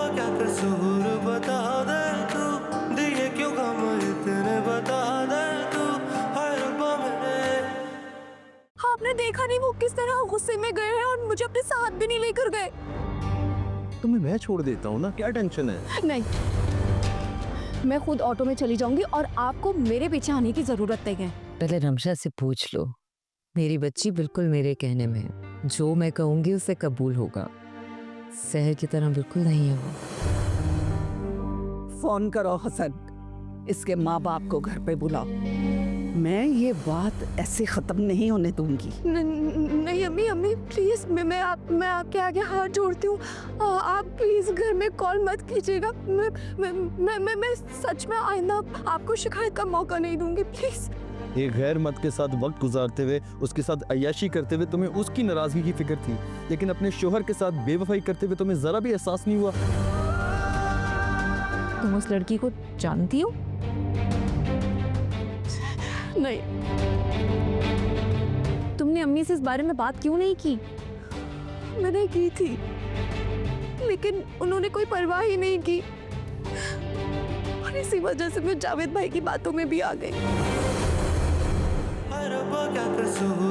क्या कसूर बता दे तू, दिए क्यों गम इतने बता दे तू, हाय रब्बा मेरे। आपने देखा नहीं वो किस तरह गुस्से में गए हैं और मुझे अपने साथ भी नहीं लेकर गए। तुम्हें मैं छोड़ देता हूँ ना, क्या टेंशन है? नहीं, मैं खुद ऑटो में चली जाऊंगी और आपको मेरे पीछे आने की जरूरत नहीं है। पहले रमशा से पूछ लो, मेरी बच्ची बिल्कुल मेरे कहने में है, जो मैं कहूंगी उसे कबूल होगा। शहर की तरह बिल्कुल नहीं है वो। फोन करो हसन, इसके माँ बाप को घर पे बुलाओ। मैं ये बात ऐसे खत्म नहीं होने दूंगी। नहीं अम्मी, अम्मी प्लीज, मैं आपके आगे हाथ जोड़ती हूँ। आप प्लीज घर में कॉल मत कीजिएगा। मैं सच में आइंदा आपको शिकायत का मौका नहीं दूंगी, प्लीज। एक गैर मर्द के साथ वक्त गुजारते हुए, उसके साथ अय्याशी करते हुए तुम्हें उसकी नाराजगी की फिक्र थी, लेकिन अपने शोहर के साथ बेवफाई करते हुए तुम्हें जरा भी एहसास नहीं हुआ। तुम उस लड़की को जानती हो? नहीं। तुमने अम्मी से इस बारे में बात क्यों नहीं की? मैंने की थी, लेकिन उन्होंने कोई परवाह ही नहीं की और इसी वजह से मैं जावेद भाई की बातों में भी आ गई। हाय रब्बा क्या कसूर